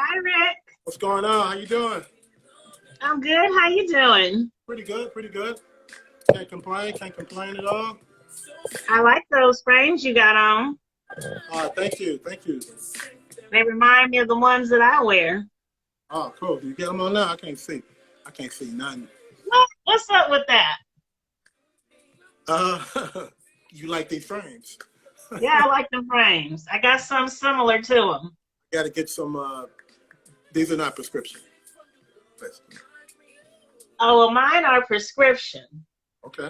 Hi, Rick. What's going on? How you doing? I'm good. How you doing? Pretty good, pretty good. Can't complain at all. I like those frames you got on. Thank you, thank you. They remind me of the ones that I wear. Oh, cool. Do you get them on now? I can't see. I can't see nothing. What's up with that? Uh, you like these frames? Yeah, I like the frames. I got some similar to them. Got to get some. These are not prescription. Oh, well, mine are prescription. Okay.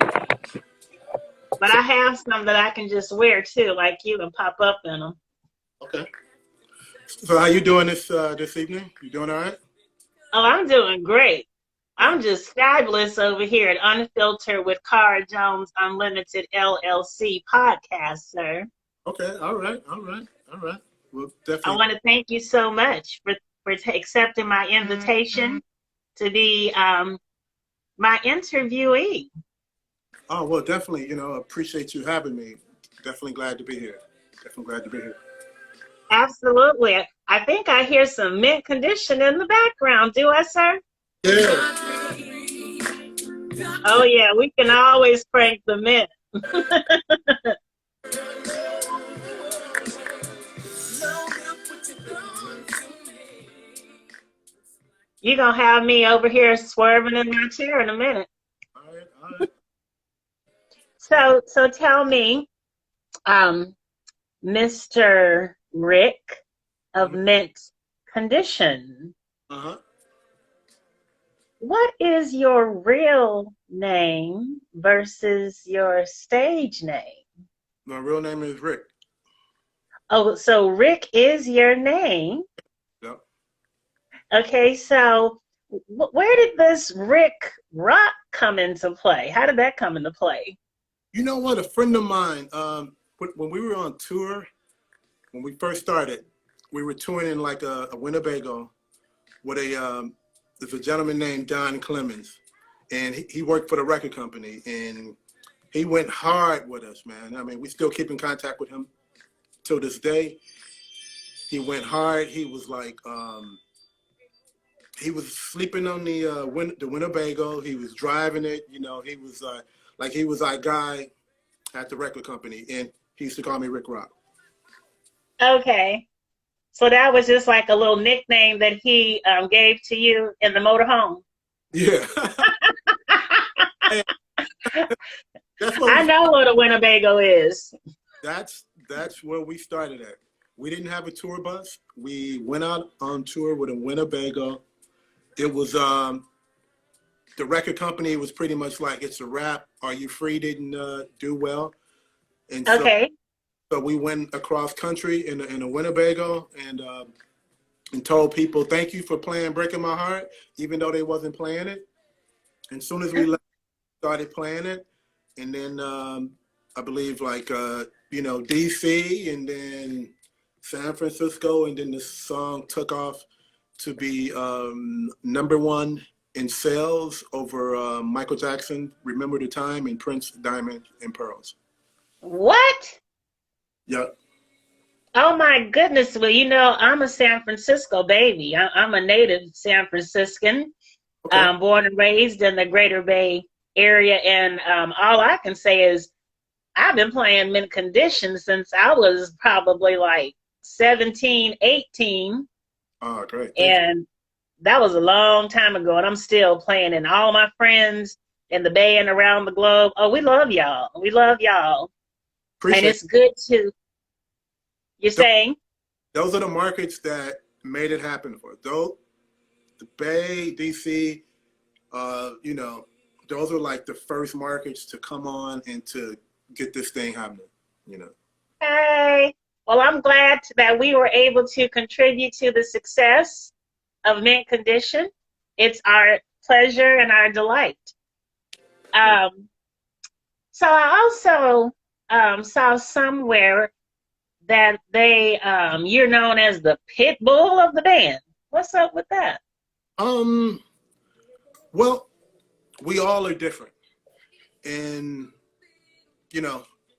But I have some that I can just wear too, like you, and pop up in them. Okay. So how you doing this evening? You doing all right? Oh, I'm doing great. I'm just fabulous over here at Unfiltered with Cara Jones Unlimited LLC podcast, sir. Okay. All right. All right. All right. Well, definitely. I want to thank you so much for accepting my invitation to be my interviewee. Oh, well, definitely, appreciate you having me. Definitely glad to be here. Definitely glad to be here. Absolutely. I think I hear some mint condition in the background. Do I, sir? Yeah. Oh, yeah. We can always crank the mint. You're going to have me over here swerving in my chair in a minute. All right, all right. So tell me, Mr. Rick of Mint Condition, what is your real name versus your stage name? My real name is Rick. Oh, so Rick is your name? Yep. Okay, so where did this Rick Rock come into play? How did that come into play? You know what? A friend of mine, when we were on tour, when we first started, we were touring in like a Winnebago with there's a gentleman named Don Clemens, and he worked for the record company, and he went hard with us, man. I mean, we still keep in contact with him till this day. He went hard. He was like, he was sleeping on the Winnebago. He was driving it. He was he was our guy at the record company, and he used to call me Rick Rock. Okay. So that was just like a little nickname that he gave to you in the motorhome? Yeah. I know what a Winnebago is. That's where we started at. We didn't have a tour bus. We went out on tour with a Winnebago. It was the record company was pretty much like, it's a wrap. Are You Free didn't do well. And okay. So we went across country in a Winnebago and told people, thank you for playing Breaking My Heart, even though they wasn't playing it. And as soon as we left, started playing it. And then I believe DC and then San Francisco. And then the song took off to be #1 in sales over Michael Jackson, Remember the Time, and Prince, Diamond and Pearls. What? Yep. Oh my goodness. Well, I'm a San Francisco baby. I'm a native San Franciscan, Okay. Born and raised in the Greater Bay Area. And all I can say is I've been playing Mint Condition since I was probably like 17, 18. Oh, great. And that was a long time ago. And I'm still playing. And all my friends in the Bay and around the globe, oh, we love y'all. We love y'all. Appreciate and it's good to, you're saying? Those are the markets that made it happen for us. Those, the Bay, DC, those are like the first markets to come on and to get this thing happening, Hey, well, I'm glad that we were able to contribute to the success of Mint Condition. It's our pleasure and our delight. So I also saw somewhere that you're known as the pit bull of the band. What's up with that? Well, we all are different. And,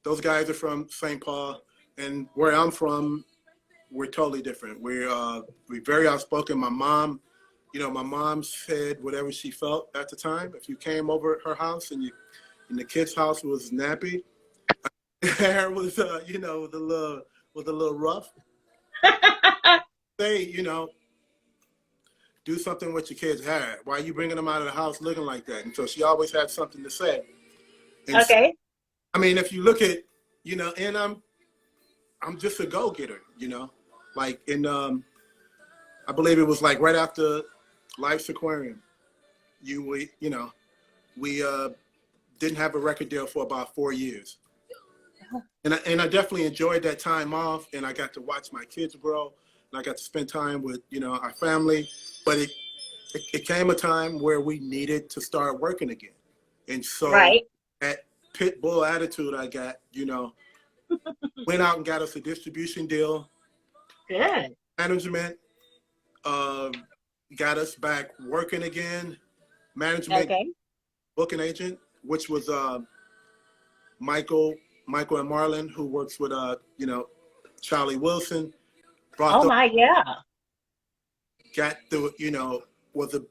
those guys are from St. Paul. And where I'm from, we're totally different. We're very outspoken. My mom, my mom said whatever she felt at the time. If you came over at her house and the kid's house was nappy, hair was with a little rough, say, do something with your kid's hair. Why are you bringing them out of the house looking like that? And so she always had something to say. And okay. so, I mean, if you look at, and I'm just a go-getter, like in, I believe it was like right after Life's Aquarium, we didn't have a record deal for about 4 years. And I definitely enjoyed that time off, and I got to watch my kids grow, and I got to spend time with, our family. But it came a time where we needed to start working again. And so Right. that pit bull attitude I got, went out and got us a distribution deal. Good. Management got us back working again. Management, Okay. booking agent, which was Michael and Marlon, who works with Charlie Wilson. Oh my, yeah. Got the was the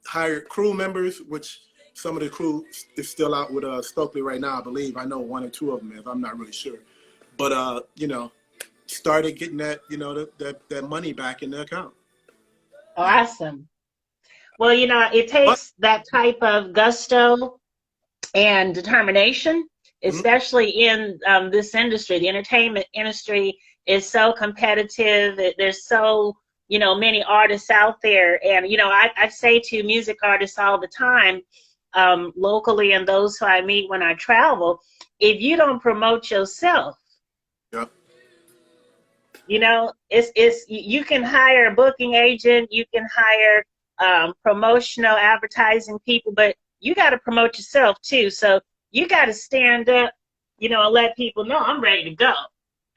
hired crew members, which some of the crew is still out with Stokely right now, I believe. I know 1 or 2 of them is. I'm not really sure, but started getting that that money back in the account. Awesome. Well, it takes that type of gusto and determination, especially in this industry. The entertainment industry is so competitive. There's so, many artists out there. And, I say to music artists all the time, locally and those who I meet when I travel, if you don't promote yourself, Yep. it's you can hire a booking agent, you can hire promotional advertising people, but you got to promote yourself too. So you got to stand up, and let people know I'm ready to go.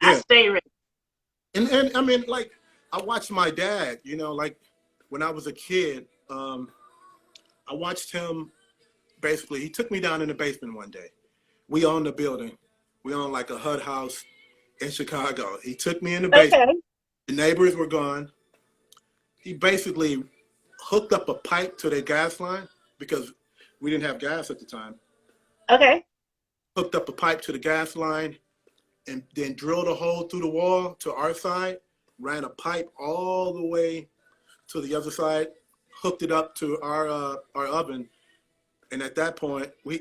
Yeah. I stay ready. And I mean, like, I watched my dad, like when I was a kid, I watched him. Basically, he took me down in the basement one day. We owned a building. We owned like a HUD house in Chicago. He took me in the basement. Okay. The neighbors were gone. He basically hooked up a pipe to their gas line because we didn't have gas at the time. Okay. Hooked up a pipe to the gas line and then drilled a hole through the wall to our side, ran a pipe all the way to the other side, hooked it up to our oven. And at that point, we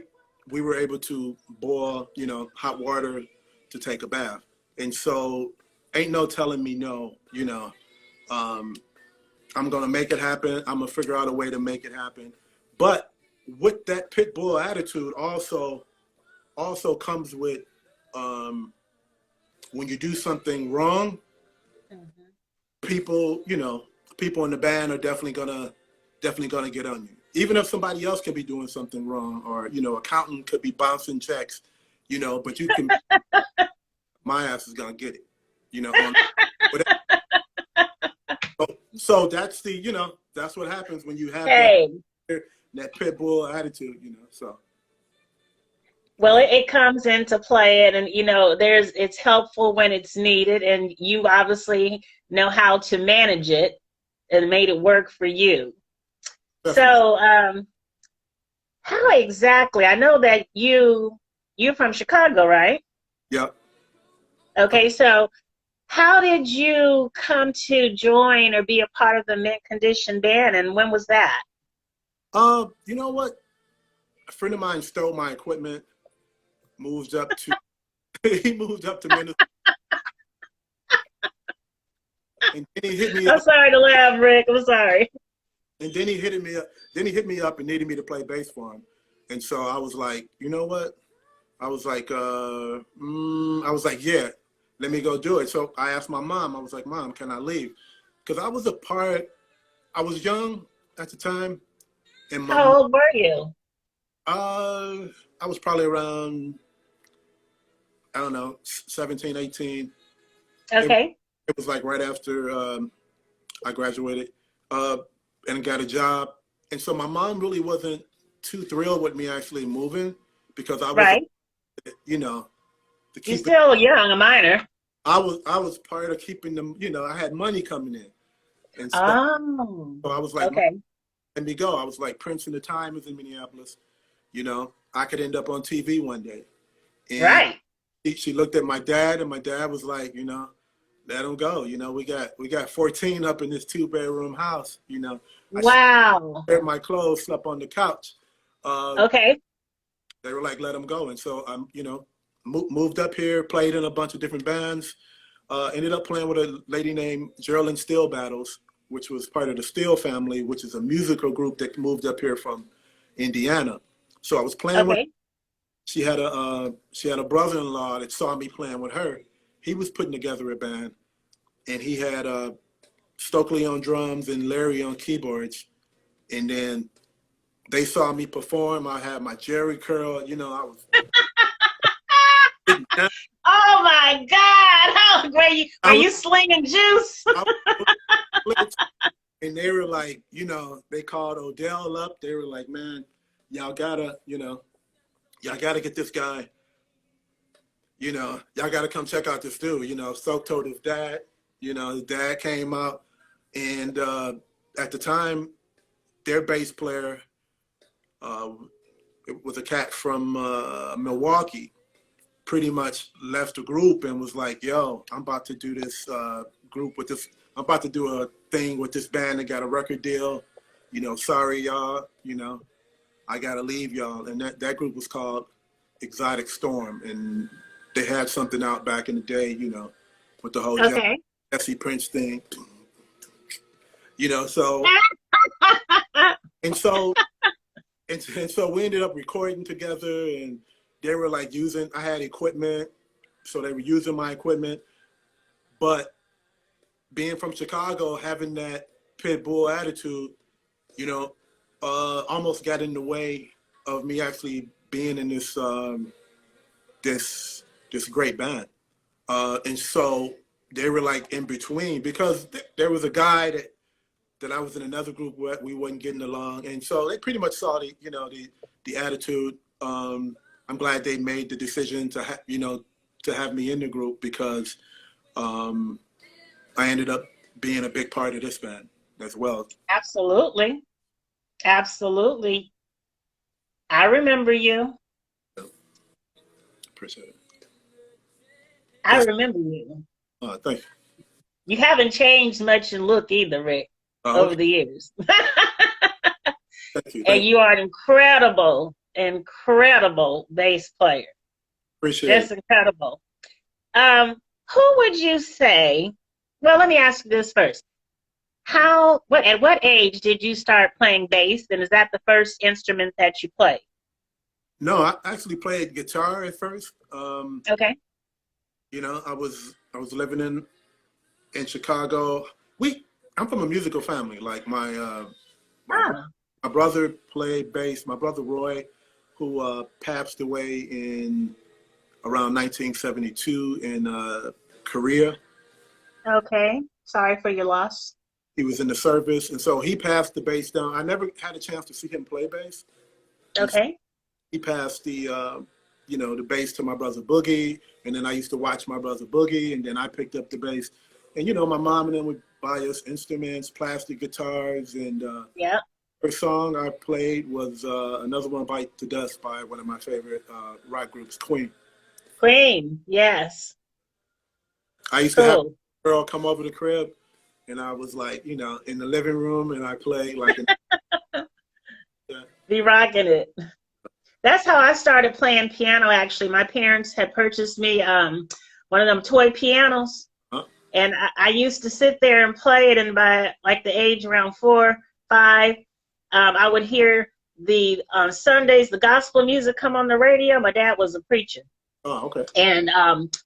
were able to boil, hot water to take a bath. And so ain't no telling me no, I'm going to make it happen. I'm going to figure out a way to make it happen. But with that pit bull attitude also comes with when you do something wrong, people in the band are definitely gonna get on you. Even if somebody else could be doing something wrong, or accountant could be bouncing checks, but you can. My ass is gonna get it, So that's that's what happens when you have that pit bull attitude, So. Well, it comes into play, and it's helpful when it's needed, and you obviously know how to manage it and made it work for you. Definitely. So, how exactly? I know that you're from Chicago, right? Yep. Okay, so how did you come to join or be a part of the Mint Condition band, and when was that? You know what? A friend of mine stole my equipment. He moved up to Minnesota. And then he hit me up. I'm sorry to laugh, Rick. I'm sorry. And then he hit me up. Then he hit me up and needed me to play bass for him. And so I was like, you know what? I was like, yeah, let me go do it. So I asked my mom. I was like, Mom, can I leave? Because I was young at the time. And how old were you? I was probably around, I don't know, 17, 18. Okay. It was like right after I graduated and got a job. And so my mom really wasn't too thrilled with me actually moving because I was, right. to keep You're still young, a minor. I was part of keeping them. You know, I had money coming in, and Oh, so I was like, okay. let me go. I was like Prince in the Timers in Minneapolis. You know, I could end up on TV one day. And Right. she looked at my dad, and my dad was like, you know, let him go. You know, we got 14 up in this 2-bedroom house. You know, I Wow. shared my clothes, slept on the couch. Okay. They were like, let him go. And so I'm, you know, moved up here, played in a bunch of different bands. Ended up playing with a lady named Geraldine Steele Battles, which was part of the Steele family, which is a musical group that moved up here from Indiana. So I was playing with. Okay. She had a brother-in-law that saw me playing with her. He was putting together a band, and he had Stokely on drums and Larry on keyboards. And then they saw me perform. I had my Jerry curl. You know, I was getting down. Oh my God! How great! Were I was, you slinging juice? I was, and they were like, you know, they called Odell up. They were like, man, y'all gotta, you know, y'all gotta get this guy. You know, y'all gotta come check out this dude. You know, Sok told his dad. You know, his dad came out, and at the time, their bass player it was a cat from Milwaukee. Pretty much left the group and was like, "Yo, I'm about to do this group with this. I'm about to do a thing with this band that got a record deal. You know, sorry y'all. You know, I gotta leave y'all." And that group was called Exotic Storm, and they had something out back in the day. You know, with the whole Okay. Jesse Prince thing. You know, so and so and so we ended up recording together, and they were like using. I had equipment, so they were using my equipment, but being from Chicago, having that pit bull attitude, you know, almost got in the way of me actually being in this great band. And so they were like in between because there was a guy that I was in another group where we wasn't getting along, and so they pretty much saw the attitude. I'm glad they made the decision to have me in the group because um, I ended up being a big part of this band as well. Absolutely. Absolutely. I remember you. So, appreciate it. I Yes. remember you. Thank you. You haven't changed much in look either, Rick, over Okay. the years. Thank you. And Thank you. you are an incredible, incredible bass player. Appreciate it. Just incredible. Who would you say? Well, let me ask you this first. At what age did you start playing bass? And is that the first instrument that you played? No, I actually played guitar at first. Okay. You know, I was living in Chicago. I'm from a musical family. Like my Ah, my brother played bass. My brother Roy, who passed away in around 1972 in Korea. okay. Sorry for your loss. He was in the service, and so he passed the bass down. I never had a chance to see him play bass, and so Okay. he passed the bass to my brother Boogie, and then I used to watch my brother Boogie, and then I picked up the bass, and my mom and them would buy us instruments, plastic guitars, and Yeah. first song I played was Another One Bite to Dust by one of my favorite rock groups, Queen. Queen. Yes. I used to have Cool. a girl come over the crib, and I was like, in the living room, and I played like, yeah. Be rocking it. That's how I started playing piano, actually. My parents had purchased me one of them toy pianos. Huh? And I used to sit there and play it. And by like the age around 4, 5, I would hear the Sundays, the gospel music come on the radio. My dad was a preacher. Oh, okay. And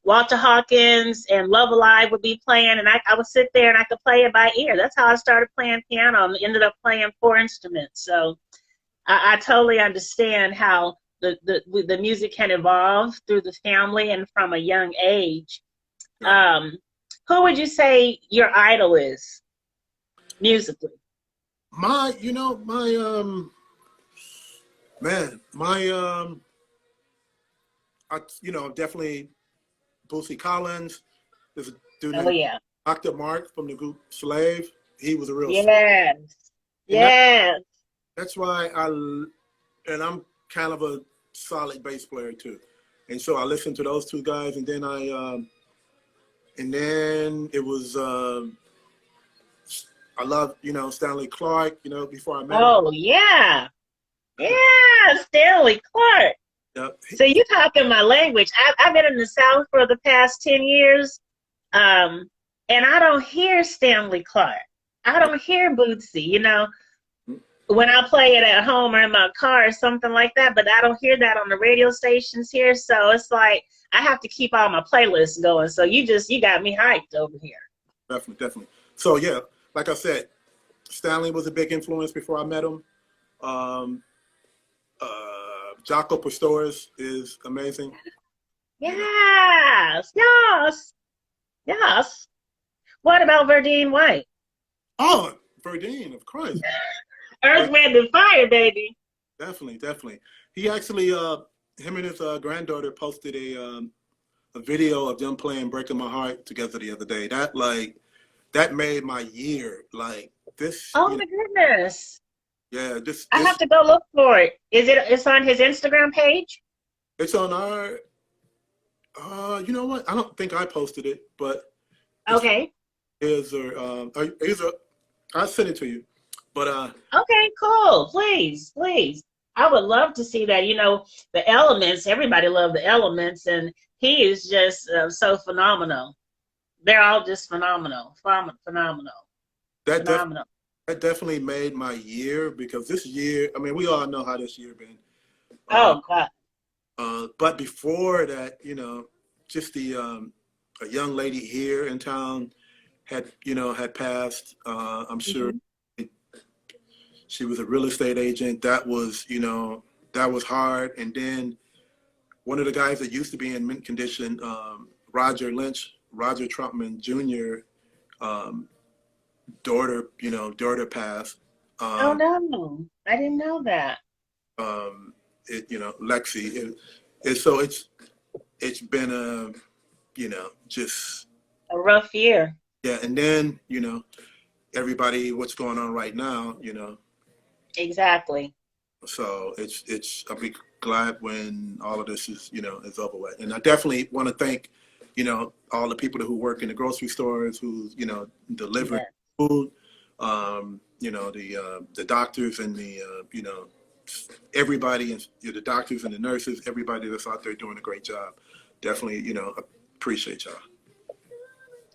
Walter Hawkins and Love Alive would be playing. And I would sit there and I could play it by ear. That's how I started playing piano. And ended up playing 4 instruments. So I totally understand how the music can evolve through the family and from a young age. Who would you say your idol is musically? My, my man, my definitely Bootsy Collins. There's a dude Oh named yeah. Dr. Mark from the group Slave. He was a real, Yes. and Yes. that's why and I'm kind of a solid bass player too. And so I listened to those two guys, and then and then it was, I love, Stanley Clark, before I met him. Oh yeah. Yeah. Stanley Clark. Yep. So you talking my language. I've been in the South for the past 10 years. And I don't hear Stanley Clark. I don't hear Bootsy, when I play it at home or in my car or something like that, but I don't hear that on the radio stations here. So it's like I have to keep all my playlists going. So you got me hyped over here. Definitely, definitely. So yeah, like I said, Stanley was a big influence before I met him. Um, Jaco Pastorius is amazing. Yes, yes, yes. What about Verdine White? Oh, Verdine, of course. Earth, Wind, and Fire, baby. Definitely, definitely. He actually, him and his granddaughter posted a video of them playing "Breaking My Heart" together the other day. That made my year. Like this. Oh my goodness. Yeah, I have to go look for it. It's on his Instagram page? It's on our. You know what? I don't think I posted it, but Okay. I'll send it to you. But Okay, cool. Please, please. I would love to see that. The Elements, everybody loved the Elements, and he is just so phenomenal. They're all just phenomenal. Phenomenal. that def- Phenomenal. that definitely made my year, because this year, I mean, we all know how this year been. Oh, God. But before that, just a young lady here in town had passed. I'm sure she was a real estate agent. That was hard. And then one of the guys that used to be in mint condition, Roger Trumpman Jr., daughter passed. Oh, no. I didn't know that. Lexi. It's been just A rough year. yeah. And then everybody, what's going on right now, Exactly. so I'll be glad when all of this is over with. And I definitely want to thank all the people who work in the grocery stores, who deliver food, the doctors and the everybody, and the doctors and the nurses, everybody that's out there doing a great job. Definitely appreciate y'all.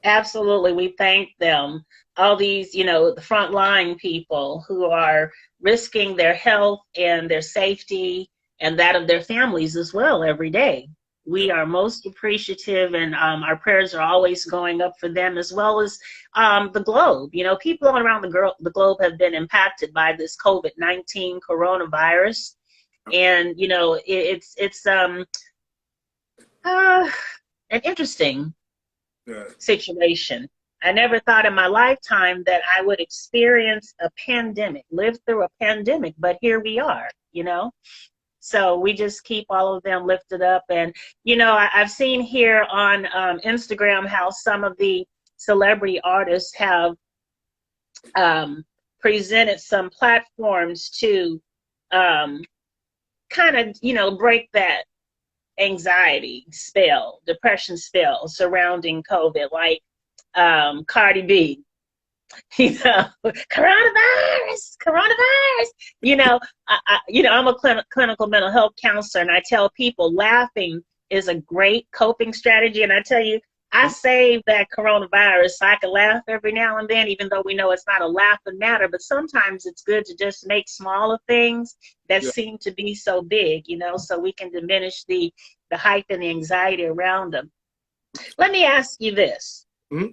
Absolutely. We thank them. All these, the frontline people who are risking their health and their safety and that of their families as well every day. We are most appreciative, and our prayers are always going up for them, as well as the globe. People all around the globe have been impacted by this COVID-19 coronavirus. And, it's an interesting situation. I never thought in my lifetime that I would experience a pandemic, live through a pandemic, but here we are, So we just keep all of them lifted up. And, I've seen here on Instagram how some of the celebrity artists have presented some platforms to kind of, break that anxiety spell, depression spell surrounding COVID, like Cardi B, coronavirus. I'm a clinical mental health counselor, and I tell people laughing is a great coping strategy. And I tell you, I saved that coronavirus so I can laugh every now and then, even though we know it's not a laughing matter. But sometimes it's good to just make smaller things that seem to be so big, so we can diminish the hype and the anxiety around them. Let me ask you this. Mm-hmm.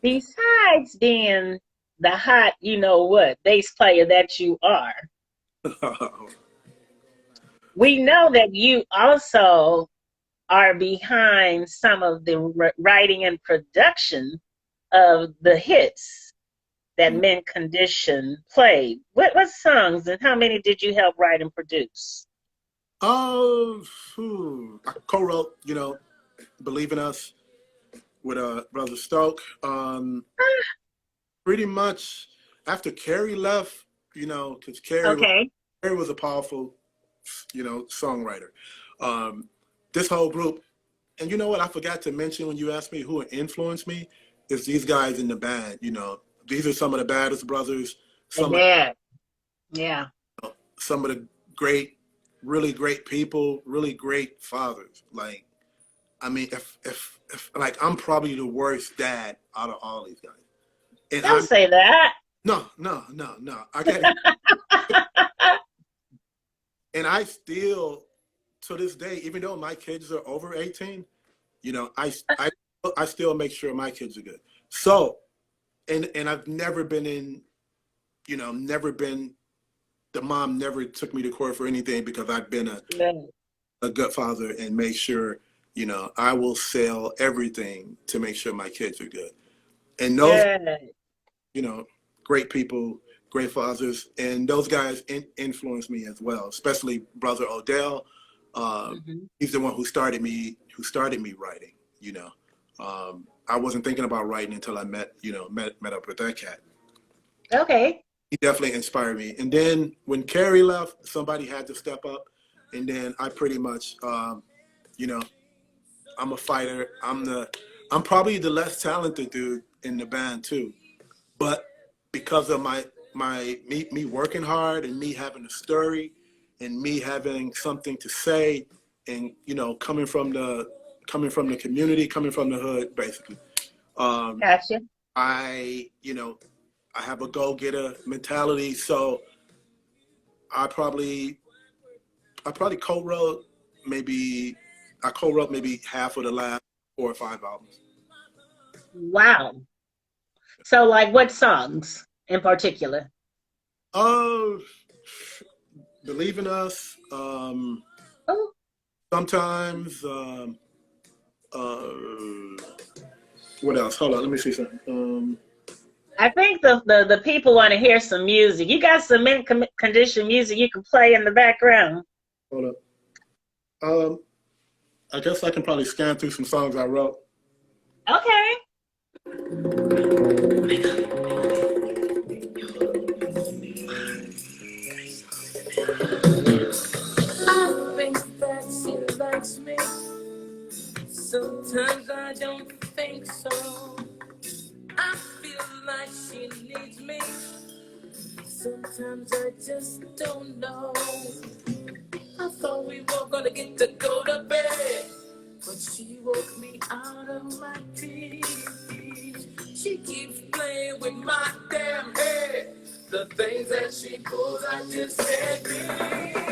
Besides being the hot, bass player that you are, we know that you also are behind some of the writing and production of the hits that Mint Condition played. What songs and how many did you help write and produce? Oh, I co-wrote, Believe in Us with Brother Stoke. Pretty much after Carrie left, because Okay. Carrie was a powerful, songwriter. This whole group, and you know what I forgot to mention when you asked me who influenced me, is these guys in the band. These are some of the baddest brothers. Yeah. Yeah. Some of the really great people, really great fathers. Like, I mean, if like I'm probably the worst dad out of all these guys. And Don't say that. no. I can't. And I still, to this day, even though my kids are over 18, I still make sure my kids are good. So, and I've never been the mom never took me to court for anything because I've been a good father and made sure, I will sell everything to make sure my kids are good. And those, great people, great fathers, and those guys influenced me as well, especially Brother Odell. He's the one who started me writing. I wasn't thinking about writing until I met up with that cat. Okay. He definitely inspired me. And then when Carrie left, somebody had to step up. And then I pretty much, I'm a fighter. I'm probably the less talented dude in the band too. But because of me working hard and me having a story and me having something to say and, coming from the community, coming from the hood, basically. Gotcha. I have a go-getter mentality, so I probably co-wrote maybe half of the last 4 or 5 albums. Wow. So, like, what songs in particular? Oh, Believe in Us. Sometimes. What else? Hold on, let me see something. I think the people want to hear some music. You got some mint condition music you can play in the background. Hold up. I guess I can probably scan through some songs I wrote. Okay. I think that she likes me. Sometimes I don't think so. I feel like she needs me. Sometimes I just don't know. I thought we were gonna get to go to bed, but she woke me out of my dreams. She keeps playing with my damn head. The things that she pulls, I just can't believe.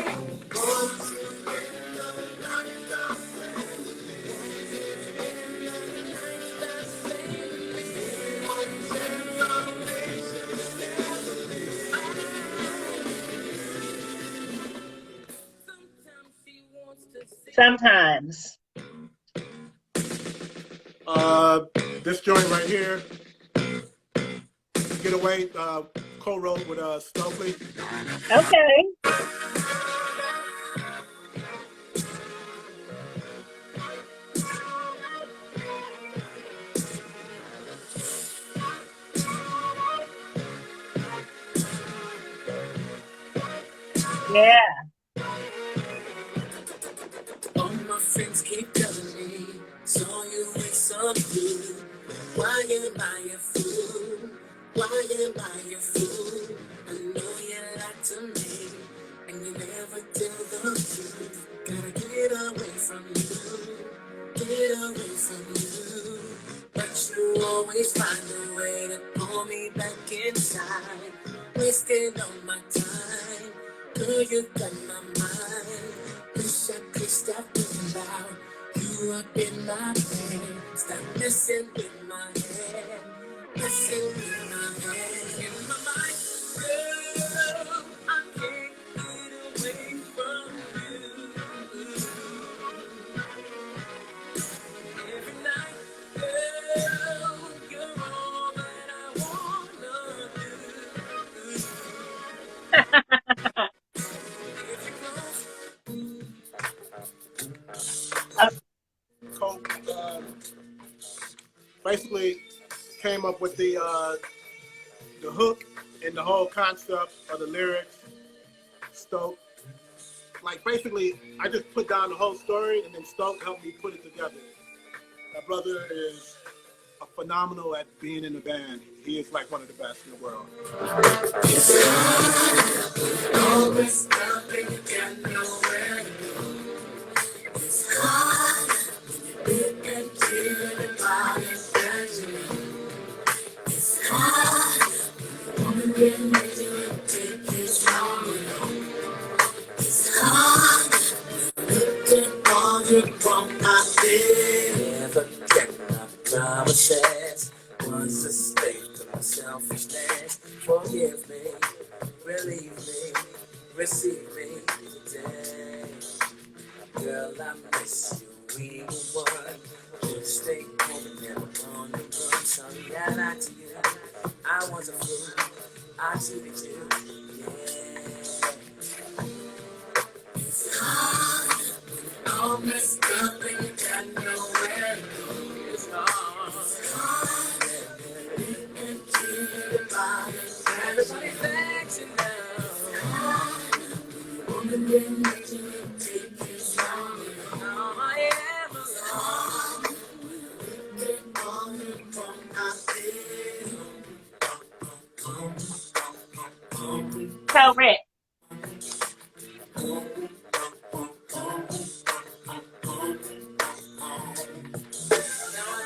Sometimes. This joint right here, Get Away, co-wrote with Stokely. Okay. Yeah. All my friends keep telling me, saw you with some dude. Why am I a fool? Why am I a fool? I know you lied to me, and you never tell the truth. Gotta get away from you, get away from you. But you always find a way to pull me back inside, wasting all my time. Girl, you got my mind. Wish I could stop thinking about you up in my head. Stop messing with my head, messing with my head. In my mind, girl, I can't get away from you. Every night, girl, you're all that I wanna do. If you're close, basically came up with the hook and the whole concept of the lyrics. Stoke, like basically, I just put down the whole story, and then Stoke helped me put it together. My brother is phenomenal at being in the band. He is like one of the best in the world. Never get enough promises. Was a slave to my selfishness. Forgive me, relieve me, receive me today. Girl, I miss you, we were one. You stay home and never on the run. Sorry I lied to you. I was a fool. I cheated you. Yeah. It's hard. All messed up and you got nowhere to go. It's hard. It's hard. And keep about it. Everybody thanks you now. It's hard. Woman didn't let you take this long. Now I am alone. Get on the phone, I feel. So, Rick,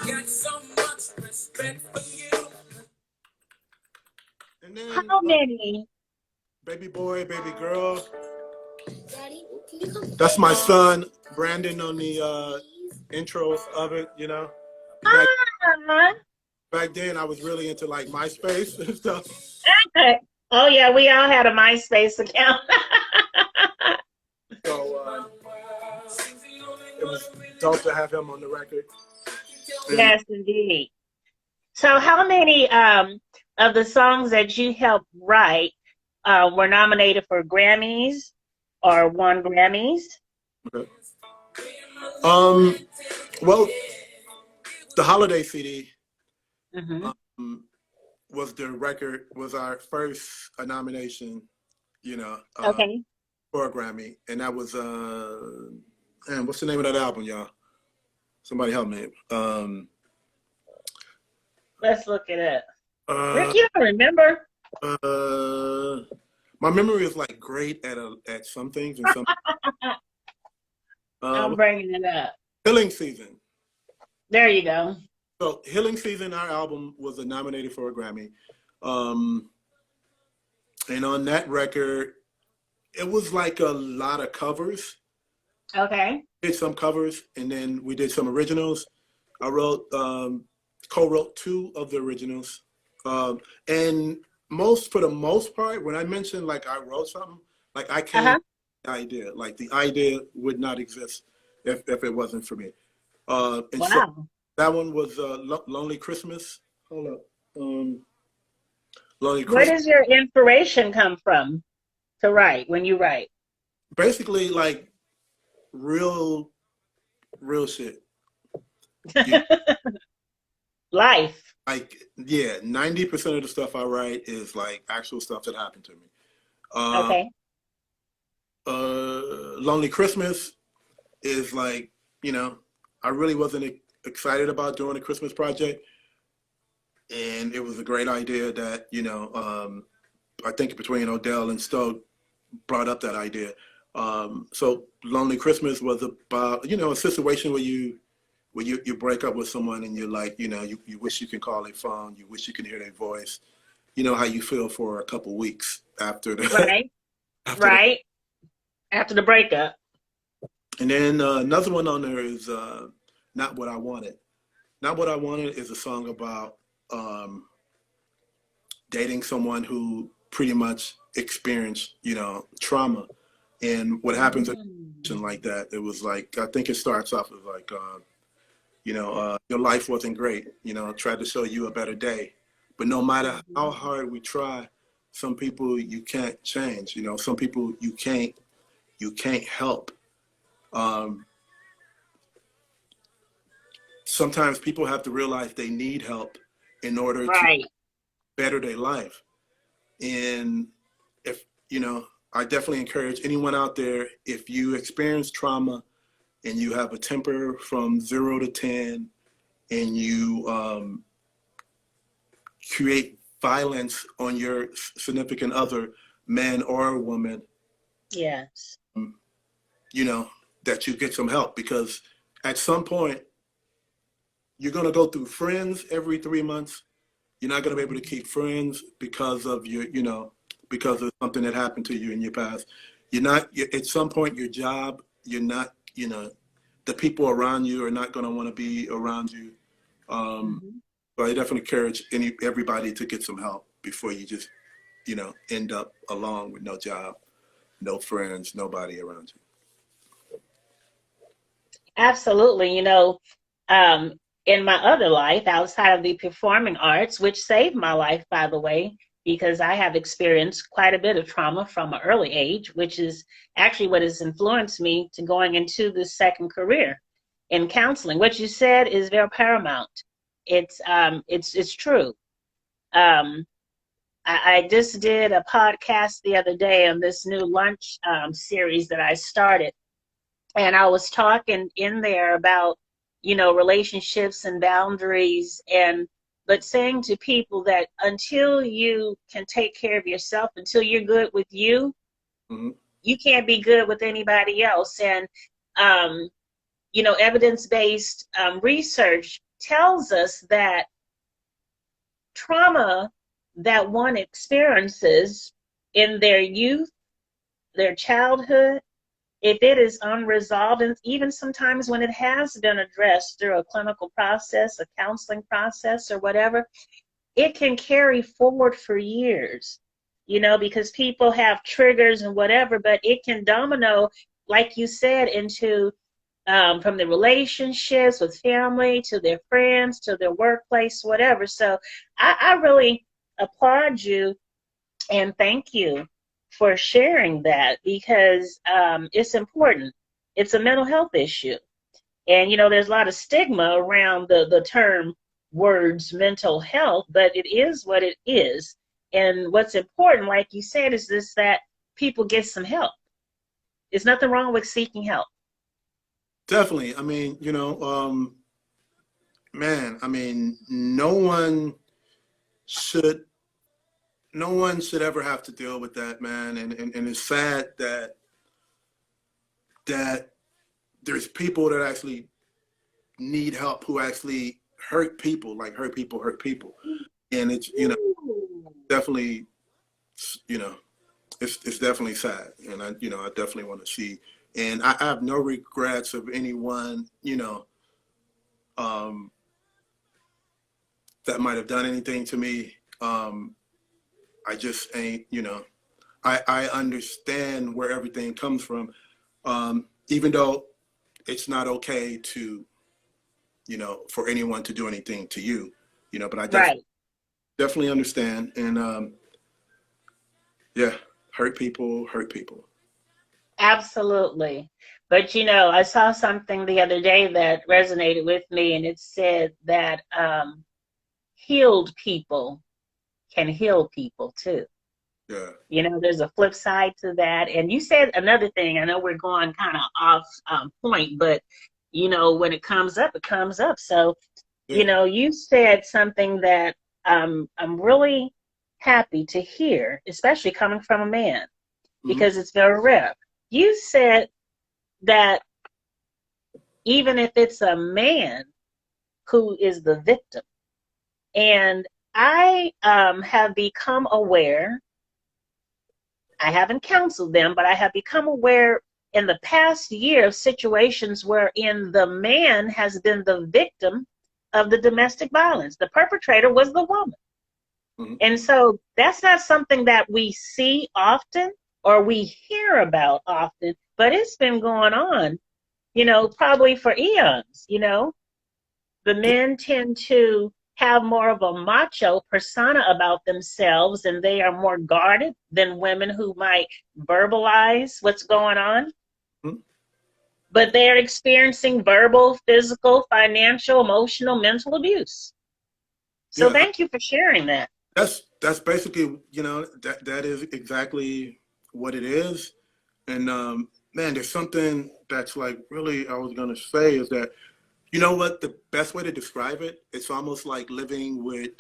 Got so much respect for you. And then how many? baby boy, baby girl. That's my son, Brandon, on the intros of it. You know, back then I was really into like MySpace and stuff. Oh yeah, we all had a MySpace account. So it was dope to have him on the record. And Yes, indeed. So, how many of the songs that you helped write were nominated for Grammys or won Grammys? well, the holiday CD Mm-hmm. was our first nomination, you know, Okay, for a Grammy, and that was and what's the name of that album, y'all? Somebody help me. let's look it up. Rick, you don't remember? My memory is like great at some things and some. I'm bringing it up. Healing Season. There you go. So Healing Season, our album, was nominated for a Grammy. And on that record, it was like a lot of covers. Okay. Did some covers, and then we did some originals. I co-wrote 2 of the originals. And for the most part, when I mentioned like I wrote something, like I came up with the idea. Like the idea would not exist if it wasn't for me. And Wow. so that one was Lonely Christmas. Hold up. Lonely Where Christmas. does your inspiration come from to write when you write? Basically like real shit. Yeah. Life. Like, yeah, 90% of the stuff I write is like actual stuff that happened to me. Okay. Lonely Christmas is like, you know, I really wasn't excited about doing a Christmas project. And it was a great idea that, you know, I think between Odell and Stoke brought up that idea. So Lonely Christmas was about, you know, a situation where you break up with someone and you're like, you know, you wish you can call their phone, you wish you can hear their voice. You know how you feel for a couple weeks after the Right. After the breakup. And then another one on there is Not What I Wanted. Not What I Wanted is a song about dating someone who pretty much experienced, you know, trauma. And what happens in a situation like that, it was like, I think it starts off as like, you know, your life wasn't great, you know, tried to show you a better day. But no matter how hard we try, some people you can't change, you know, some people you can't help. sometimes people have to realize they need help in order to Right. better their life. And if, you know, I definitely encourage anyone out there, if you experience trauma and you have a temper from 0 to 10 and you create violence on your significant other, man or woman, Yes. you know, that you get some help, because at some point you're going to go through friends every 3 months. You're not going to be able to keep friends because of your, you know, because of something that happened to you in your past. At some point, your job, you're not, you know, the people around you are not going to want to be around you. So I definitely encourage everybody to get some help before you just, you know, end up alone with no job, no friends, nobody around you. Absolutely. You know, in my other life, outside of the performing arts, which saved my life, by the way, because I have experienced quite a bit of trauma from an early age, which is actually what has influenced me to going into this second career in counseling. What you said is very paramount. It's true. I just did a podcast the other day on this new lunch series that I started. And I was talking in there about, you know, relationships and boundaries, but saying to people that until you can take care of yourself, until you're good with you, you can't be good with anybody else. And, you know, evidence-based research tells us that trauma that one experiences in their youth, their childhood, if it is unresolved, and even sometimes when it has been addressed through a clinical process, a counseling process or whatever, it can carry forward for years, you know, because people have triggers and whatever, but it can domino, like you said, into from the relationships with family to their friends to their workplace, whatever. So I really applaud you and thank you for sharing that, because it's important. It's a mental health issue. And, you know, there's a lot of stigma around the term words mental health, but it is what it is. And what's important, like you said, is this, that people get some help. There's nothing wrong with seeking help. Definitely. I mean, you know, man, I mean, no one should ever have to deal with that, man. And it's sad that there's people that actually need help who actually hurt people, like hurt people. And it's, you know, definitely, you know, it's definitely sad. And I definitely want to see, and I have no regrets of anyone, you know, that might have done anything to me. I just ain't, you know, I understand where everything comes from, even though it's not okay to, you know, for anyone to do anything to you, you know, but I definitely understand. And yeah, hurt people. Absolutely. But, you know, I saw something the other day that resonated with me, and it said that healed people can heal people too. Yeah. You know, there's a flip side to that. And you said another thing. I know we're going kind of off point, but, you know, when it comes up, it comes up. So, you know, you said something that I'm really happy to hear, especially coming from a man, because it's very rare. You said that even if it's a man who is the victim, and I have become aware, I haven't counseled them, but I have become aware in the past year of situations wherein the man has been the victim of the domestic violence. The perpetrator was the woman. And so that's not something that we see often or we hear about often, but it's been going on, you know, probably for eons. You know, the men tend to have more of a macho persona about themselves, and they are more guarded than women who might verbalize what's going on. but they're experiencing verbal, physical, financial, emotional, mental abuse. So Yeah, thank you for sharing that. that's basically, that is exactly what it is. And man, there's something that's like really I was gonna say is that, you know what, the best way to describe it, it's almost like living with,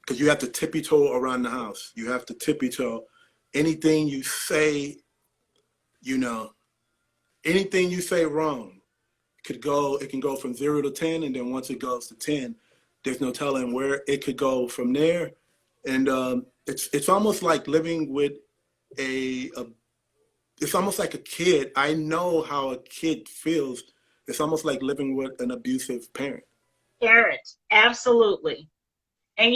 because you have to tippy toe around the house. You have to tippy toe. Anything you say, you know, anything you say wrong it can go from 0 to 10, and then once it goes to 10, there's no telling where it could go from there. And it's almost like living with a it's almost like a kid. I know how a kid feels. It's almost like living with an abusive parent. Parents, absolutely. And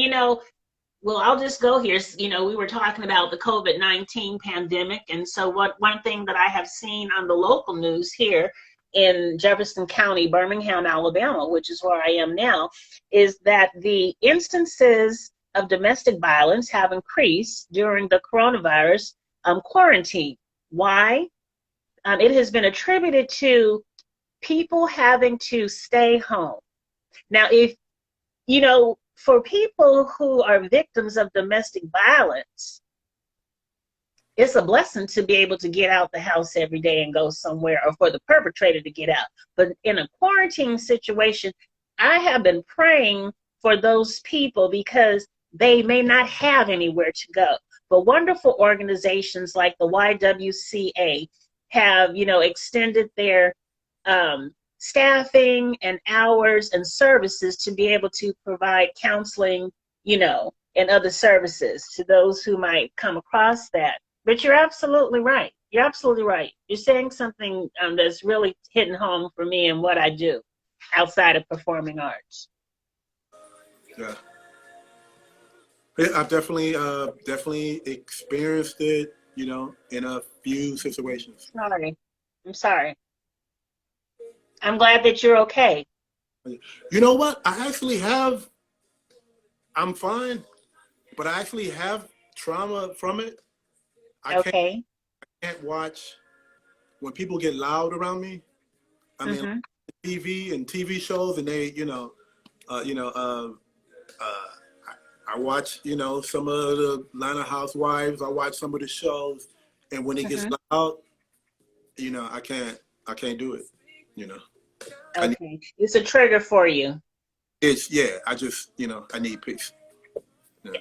well, I'll just go here. We were talking about the COVID-19 pandemic. And so one thing that I have seen on the local news here in Jefferson County, Birmingham, Alabama, which is where I am now, is that the instances of domestic violence have increased during the coronavirus quarantine. Why? It has been attributed to people having to stay home. Now, if for people who are victims of domestic violence, it's a blessing to be able to get out the house every day and go somewhere, or for the perpetrator to get out. But in a quarantine situation, I have been praying for those people because they may not have anywhere to go. But wonderful organizations like the YWCA have, extended their staffing and hours and services to be able to provide counseling, and other services to those who might come across that. But you're absolutely right. You're absolutely right. You're saying something that's really hitting home for me and what I do outside of performing arts. Yeah. I've definitely experienced it, in a few situations. I'm sorry. I'm glad that you're okay. You know what? I'm fine, but I actually have trauma from it. I Okay. can't watch when people get loud around me. I mean, Mm-hmm. TV and TV shows, and they, I watch, some of the Atlanta Housewives. I watch some of the shows, and when it gets Mm-hmm. loud, I can't do it. Okay. It's a trigger for you. I just, I need peace. Yeah.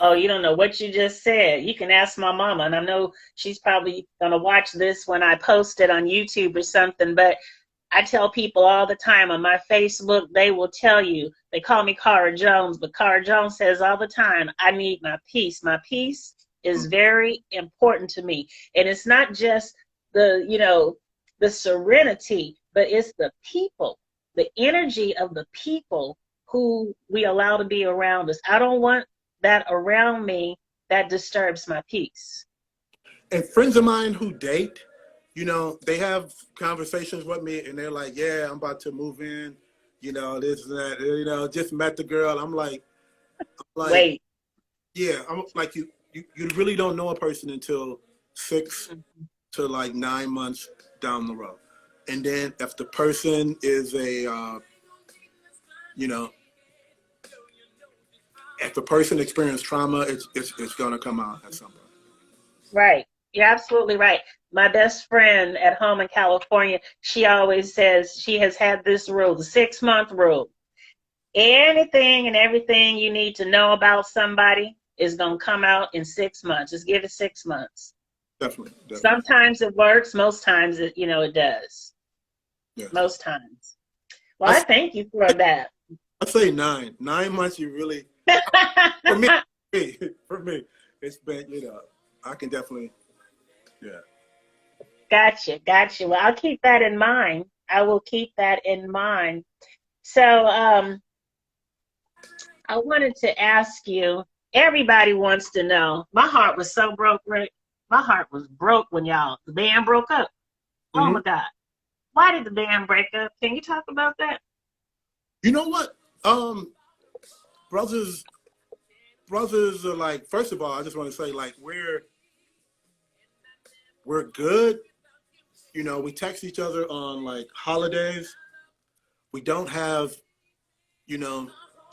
Oh, you don't know what you just said. You can ask my mama, and I know she's probably going to watch this when I post it on YouTube or something, but I tell people all the time on my Facebook, they will tell you, they call me Cara Jones, but Cara Jones says all the time, I need my peace. My peace is very important to me. And it's not just the serenity, but it's the people, the energy of the people who we allow to be around us. I don't want that around me that disturbs my peace. And friends of mine who date, they have conversations with me, and they're like, yeah, I'm about to move in, this and that, just met the girl. I'm like, Wait. yeah, I'm like, you really don't know a person until 6 to like 9 months down the road. And then if the person is if the person experienced trauma, it's going to come out at some point. Right. You're absolutely right. My best friend at home in California, she always says she has had this rule, the 6-month rule. Anything and everything you need to know about somebody is going to come out in 6 months. Just give it 6 months. Definitely. Sometimes it works. Most times, it does. Yeah. Most times. Well, I thank you for that. I say 9. 9 months, you really, for me, it's been, I can definitely, yeah. Gotcha. Well, I'll keep that in mind. I will keep that in mind. So, I wanted to ask you, everybody wants to know, my heart was so broke, Rick. My heart was broke when the band broke up. Oh my God. Why did the band break up? Can you talk about that? You know what? Brothers are like, first of all, I just want to say, like, we're good, you know, we text each other on like holidays. We don't have, you know,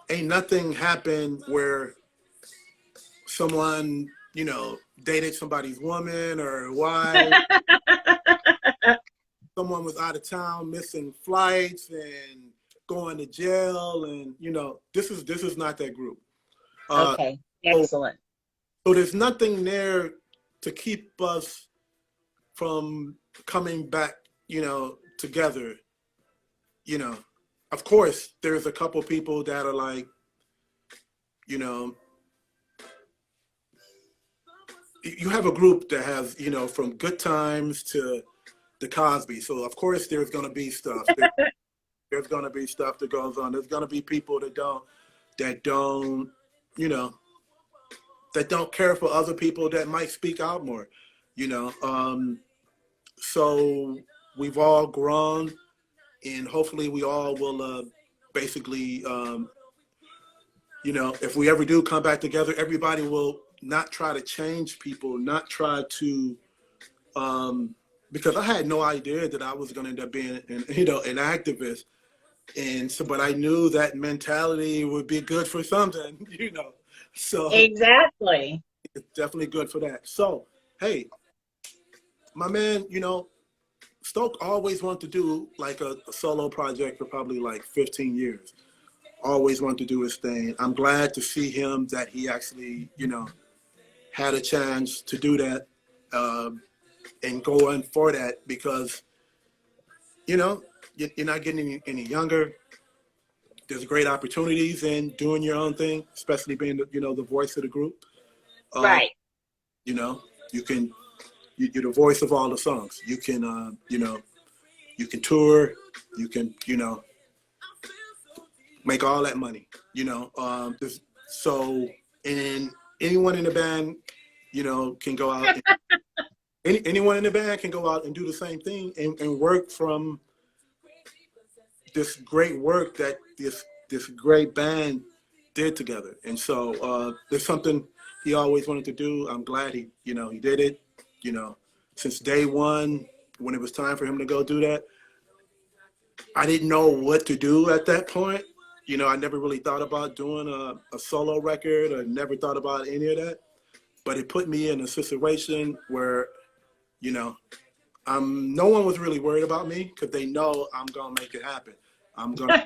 ain't nothing happened where someone, you know, dated somebody's woman or wife. Someone was out of town, missing flights and going to jail, and you know, this is not that group. Okay, excellent. So there's nothing there to keep us from coming back, you know, together. You know, of course, there's a couple people that are like, you know, you have a group that has, you know, from Good Times to the Cosby. So of course there's going to be stuff. There's going to be stuff that goes on. There's going to be people that don't, you know, that don't care for other people that might speak out more, you know. So we've all grown, and hopefully we all will basically, you know, if we ever do come back together, everybody will not try to change people, not try to, because I had no idea that I was going to end up being, you know, an activist. And so, but I knew that mentality would be good for something, you know. So Exactly. it's definitely good for that. So, hey, my man, you know, Stoke always wanted to do like a solo project for probably like 15 years. Always wanted to do his thing. I'm glad to see him that he actually, you know, had a chance to do that and go in for that, because, you know, you're not getting any younger. There's great opportunities in doing your own thing, especially being, you know, the voice of the group. Right. You know, you're the voice of all the songs. You can, you know, you can tour, you can, you know, make all that money, you know. So, and anyone in the band, you know, can go out. Anyone in the band can go out and do the same thing and work from this great work that this great band did together. And so there's something he always wanted to do. I'm glad he, you know, he did it, you know, since day one. When it was time for him to go do that, I didn't know what to do at that point. You know, I never really thought about doing a solo record, or never thought about any of that. But it put me in a situation where, you know, no one was really worried about me, because they know I'm gonna make it happen. I'm gonna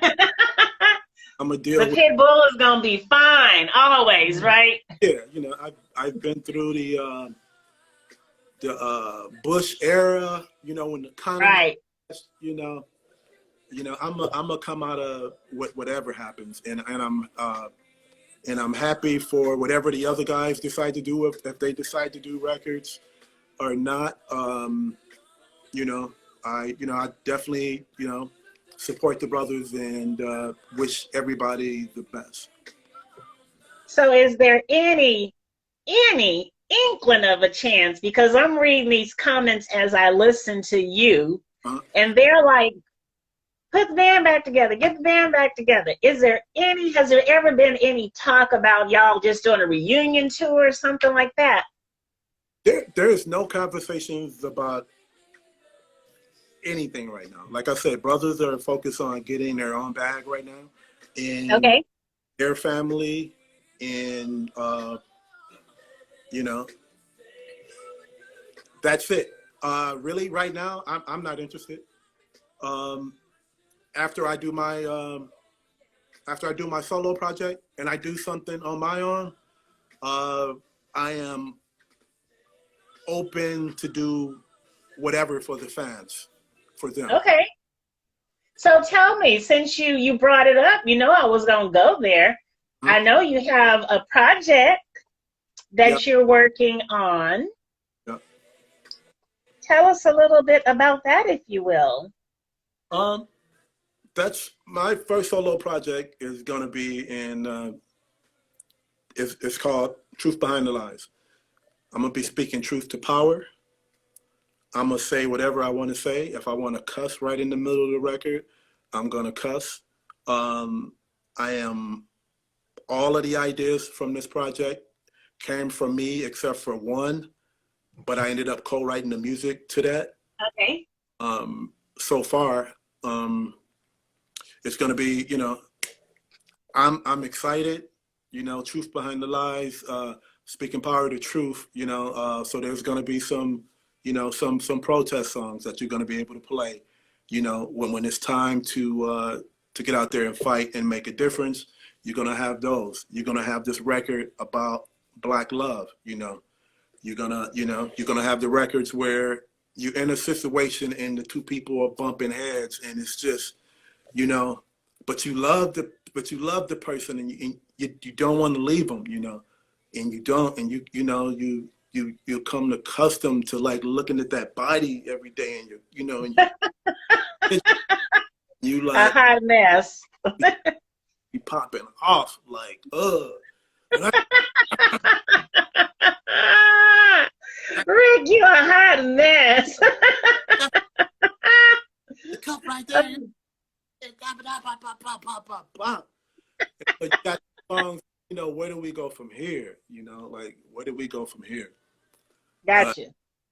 deal The with. pit bull is gonna be fine always, right? Yeah, you know, I've been through the Bush era. You know, when the economy, Right. you know, I'm gonna come out of whatever happens, and I'm happy for whatever the other guys decide to do, if they decide to do records or not. You know, I definitely, you know, support the brothers and wish everybody the best. So is there any inkling of a chance? Because I'm reading these comments as I listen to you, and they're like, put the band back together, get the band back together. Has there ever been any talk about y'all just doing a reunion tour or something like that? There is no conversations about anything right now. Like I said, brothers are focused on getting their own bag right now, and Okay. their family, and you know, that's it. Really, right now, I'm not interested. After I do my solo project and I do something on my own, I am open to do whatever for the fans, for them. Okay. So tell me, since you brought it up, you know I was gonna go there. I know you have a project that you're working on. Yep. Tell us a little bit about that, if you will. That's my first solo project. Is gonna be in. It's called Truth Behind the Lies. I'm gonna be speaking truth to power. I'm gonna say whatever I want to say. If I want to cuss right in the middle of the record, I'm gonna cuss. All of the ideas from this project came from me, except for one, but I ended up co-writing the music to that. Okay. so far. It's going to be, I'm excited, truth behind the lies, speaking power to truth, so there's going to be some, some protest songs that you're going to be able to play, when it's time to get out there and fight and make a difference. You're going to have those. You're going to have this record about Black love, you're going to, you're going to have the records where you're in a situation and the two people are bumping heads and it's just, but you love the person and you don't want to leave them, and you don't, and you come accustomed to like looking at that body every day and and you like a hot mess. you popping off like Rick, you a hot mess. the cup right there. But you got songs, where do we go from here? Like, where do we go from here? Gotcha.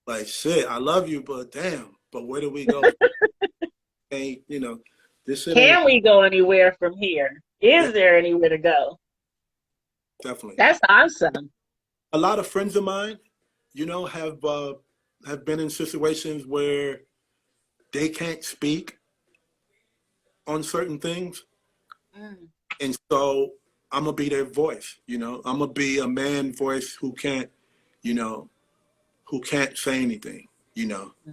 Like, shit, I love you, but damn, but where do we go? Hey, this shit. Can we go anywhere from here? Is there anywhere to go? Definitely. That's awesome. A lot of friends of mine, have been in situations where they can't speak on certain things. And so I'm gonna be their voice, I'm gonna be a man voice who can't say anything,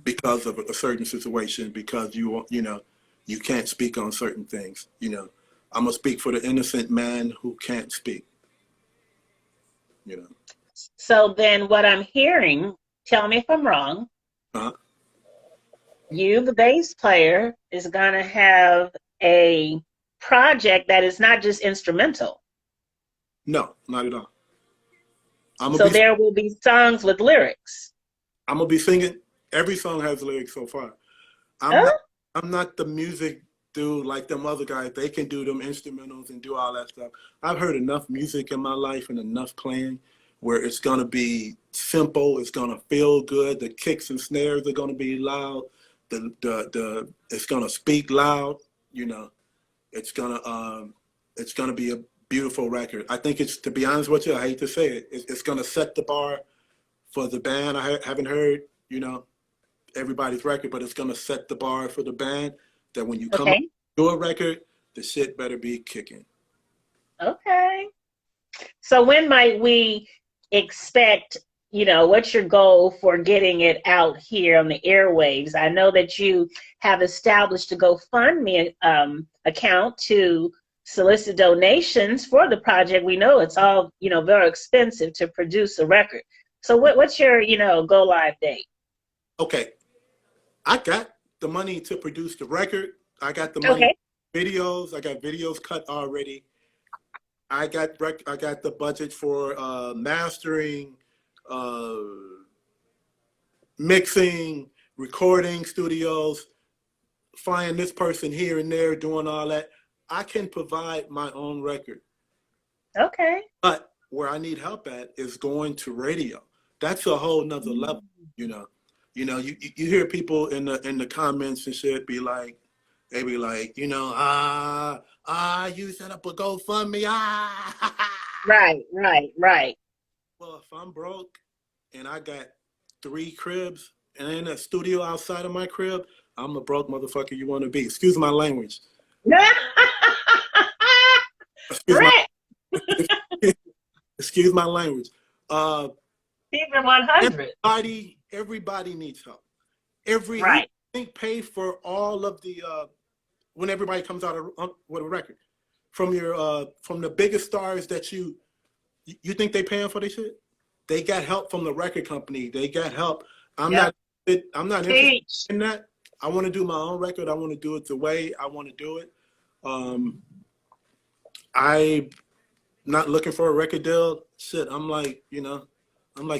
because of a certain situation, because you can't speak on certain things, I'm gonna speak for the innocent man who can't speak, So then what I'm hearing, tell me if I'm wrong, you, the bass player, is gonna have a project that is not just instrumental. No, not at all. So there will be songs with lyrics. I'm gonna be singing. Every song has lyrics so far. I'm not the music dude like them other guys. They can do them instrumentals and do all that stuff. I've heard enough music in my life and enough playing where it's gonna be simple. It's gonna feel good. The kicks and snares are gonna be loud. It's gonna speak loud. It's gonna be a beautiful record. I think it's, to be honest with you, I hate to say it, it's gonna set the bar for the band. I haven't heard, everybody's record, but it's gonna set the bar for the band that when you come up to a record, the shit better be kicking. Okay. So when might we expect, what's your goal for getting it out here on the airwaves? I know that you have established a GoFundMe account to solicit donations for the project. We know it's all, very expensive to produce a record. So what's your, go live date? Okay. I got the money to produce the record. I got the money for videos. I got videos cut already. I got the budget for mastering, mixing, recording studios, flying this person here and there, doing all that. I can provide my own record. Okay. But where I need help at is going to radio. That's a whole nother level, You hear people in the comments and shit be like, they be like, you set up a GoFundMe, Right. Well, if I'm broke and I got 3 cribs and in a studio outside of my crib, I'm a broke motherfucker you want to be. Excuse my language. Excuse my language. Even 100. Everybody needs help. Pay for all of the when everybody comes out with a record, from the biggest stars that you think they paying for this shit. They got help from the record company. They got help. I'm not interested in that. I want to do my own record. I want to do it the way I want to do it. I'm not looking for a record deal. Shit, I'm like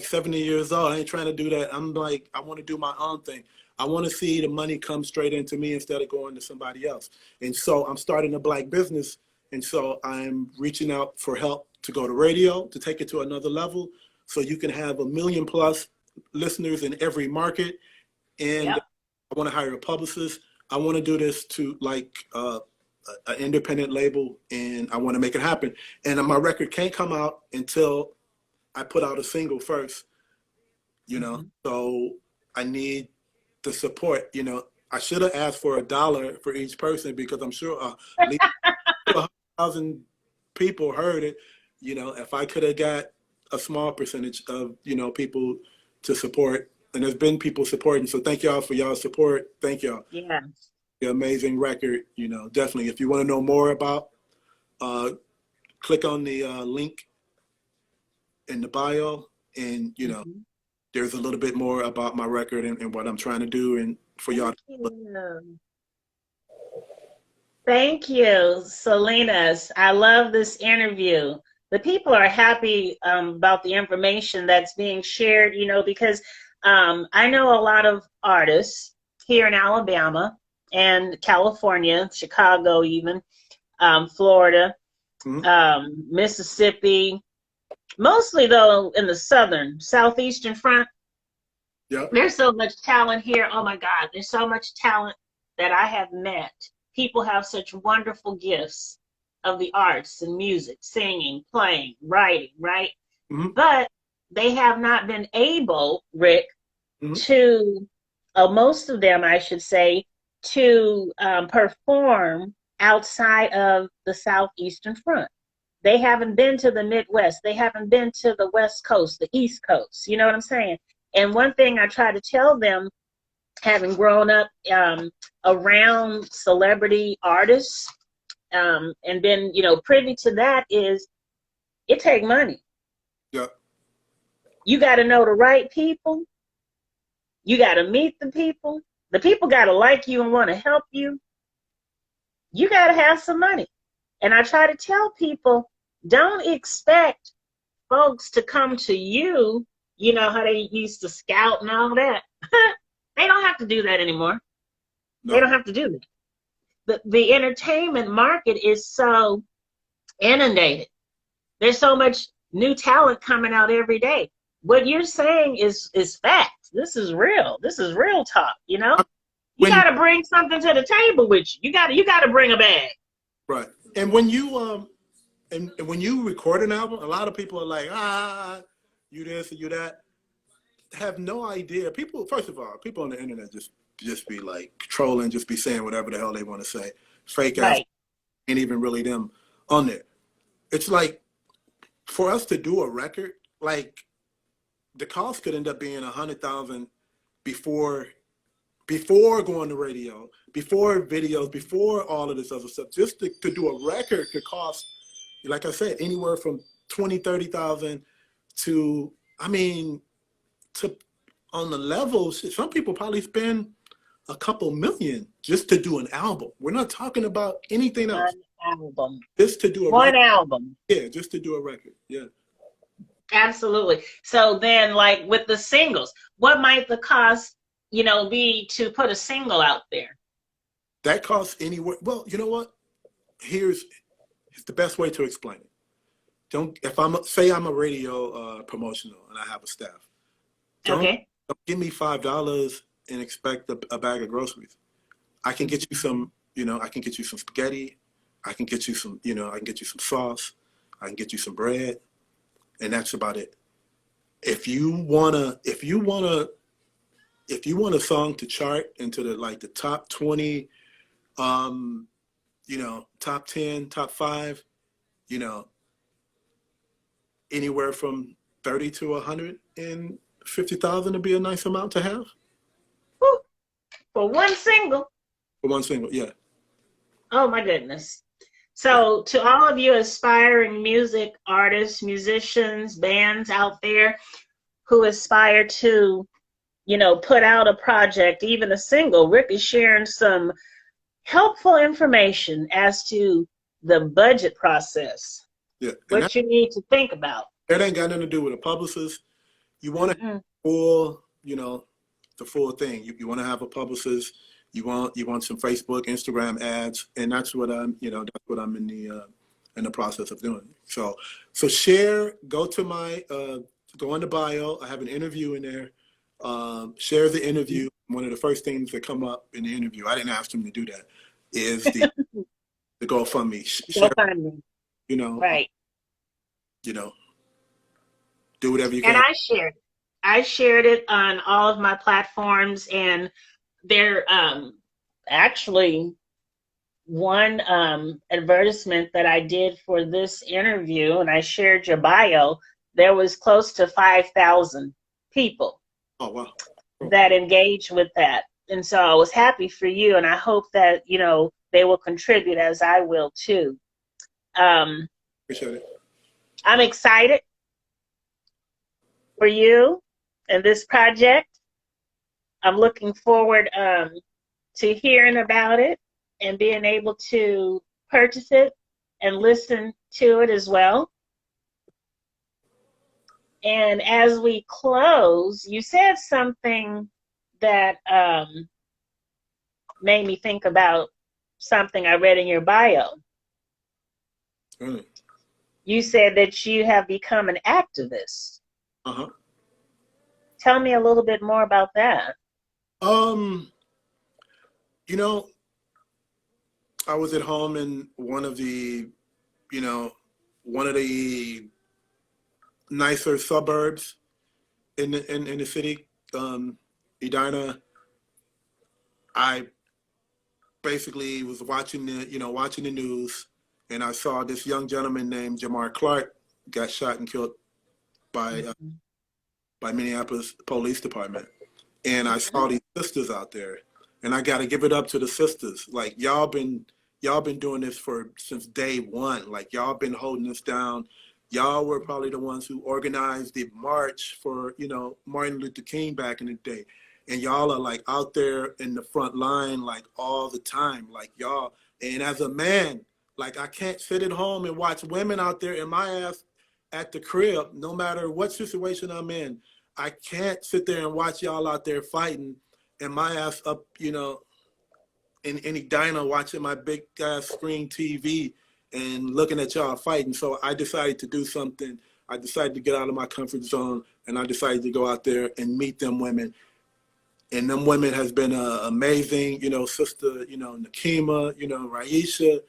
70 years old. I ain't trying to do that. I'm like, I want to do my own thing. I want to see the money come straight into me instead of going to somebody else. And so I'm starting a Black business. And so I'm reaching out for help to go to radio, to take it to another level, so you can have 1 million+ listeners in every market. And I want to hire a publicist. I want to do this to like an independent label, and I want to make it happen. And my record can't come out until I put out a single first, you know. So I need the support, you know. I should have asked for $1 for each person, because I'm sure at least 100,000 people heard it. You know, if I could have got a small percentage of, you know, people to support, and there's been people supporting. So thank y'all for y'all support. Thank y'all. Yeah. The amazing record, you know, definitely. If you want to know more about, click on the link in the bio, and, you know, there's a little bit more about my record and what I'm trying to do, and for y'all. Thank you, Salinas. I love this interview. The people are happy about the information that's being shared, you know, because I know a lot of artists here in Alabama and California, Chicago even, Florida, Mississippi, mostly though in the southeastern front. Yep. There's so much talent here. Oh my God, there's so much talent that I have met. People have such wonderful gifts of the arts and music, singing, playing, writing, right? But they have not been able, Rick, to, most of them, I should say, to perform outside of the southeastern front. They haven't been to the Midwest. They haven't been to the West Coast, the East Coast. You know what I'm saying? And one thing I try to tell them, having grown up around celebrity artists and been, you know, privy to that, is it take money. Yeah. You got to know the right people. You got to meet the people. The people got to like you and want to help you. You got to have some money. And I try to tell people, don't expect folks to come to you. You know how they used to scout and all that. They don't have to do that anymore. No. They don't have to do that. The entertainment market is so inundated. There's so much new talent coming out every day. What you're saying is fact. This is real. This is real talk, you know? You got to bring something to the table with you. You got to bring a bag. Right. And when you and when you record an album, a lot of people are like, you this or you that. Have no idea. People, first of all, people on the internet just be like trolling, just be saying whatever the hell they want to say. Fake ass, ain't even really them on there. It's like, for us to do a record, like the cost could end up being $100,000 before going to radio, before videos, before all of this other stuff. Just to do a record could cost, like I said, anywhere from $20,000, $30,000 to, I mean, to on the levels, some people probably spend a couple million just to do an album. We're not talking about anything else. One album. Just to do a one record. album. Yeah, just to do a record. Yeah. Absolutely. So then, like with the singles, what might the cost, you know, be to put a single out there? That costs anywhere. Well, you know what? Here's the best way to explain it. If I'm a radio promotional and I have a staff, don't give me $5 and expect a bag of groceries. I can get you some, you know, I can get you some spaghetti. I can get you some, you know, I can get you some sauce. I can get you some bread, and that's about it. If you want a song to chart into the top 20, you know, top 10, top 5, you know, anywhere from 30 to 150,000 would be a nice amount to have. Woo. For one single. For one single, yeah. Oh my goodness. So to all of you aspiring music artists, musicians, bands out there who aspire to, you know, put out a project, even a single, Rick is sharing some helpful information as to the budget process. Yeah. What you need to think about. That ain't got nothing to do with a publicist. You want to have full, you know, the full thing. You want to have a publicist. You want some Facebook, Instagram ads, and that's what I'm in the process of doing. So share. Go to my go on the bio. I have an interview in there. Share the interview. one of the first things that come up in the interview, I didn't ask him to do that, is the GoFundMe. Share, GoFundMe. you know, Right. you know, do whatever you And can. I shared it on all of my platforms, and there actually one advertisement that I did for this interview, and I shared your bio, there was close to 5,000 people Oh, wow. that engaged with that. And so I was happy for you, and I hope that, you know, they will contribute as I will too. Appreciate it. I'm excited for you and this project. I'm looking forward to hearing about it and being able to purchase it and listen to it as well. And as we close, you said something that made me think about something I read in your bio. Really? You said that you have become an activist. Uh-huh. Tell me a little bit more about that. You know, I was at home in one of the, you know, one of the nicer suburbs in the city, Edina. I basically was watching the news, and I saw this young gentleman named Jamar Clark got shot and killed by Minneapolis Police Department. And I saw these sisters out there, and I got to give it up to the sisters. Like, y'all been doing this since day one. Like, y'all been holding this down. Y'all were probably the ones who organized the march for, you know, Martin Luther King back in the day. And y'all are like out there in the front line, like all the time, like y'all. And as a man, like, I can't sit at home and watch women out there in my ass at the crib, no matter what situation I'm in. I can't sit there and watch y'all out there fighting and my ass up, you know, in any diner watching my big ass screen TV and looking at y'all fighting. So I decided to do something. I decided to get out of my comfort zone, and I decided to go out there and meet them women. And them women has been amazing, you know, sister, you know, Nakima, you know, Raisha,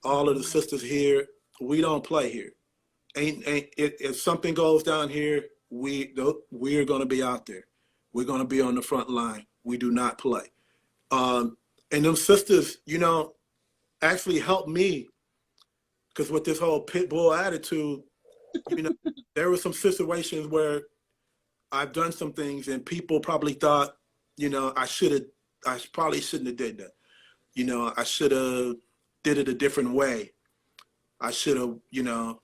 all of the sisters here. We don't play here. If something goes down here, we are going to be out there. We're going to be on the front line. We do not play. And them sisters, you know, actually helped me, because with this whole pit bull attitude, you know, there were some situations where I've done some things and people probably thought, you know, I probably shouldn't have did that. You know, I should have did it a different way. I should have, you know,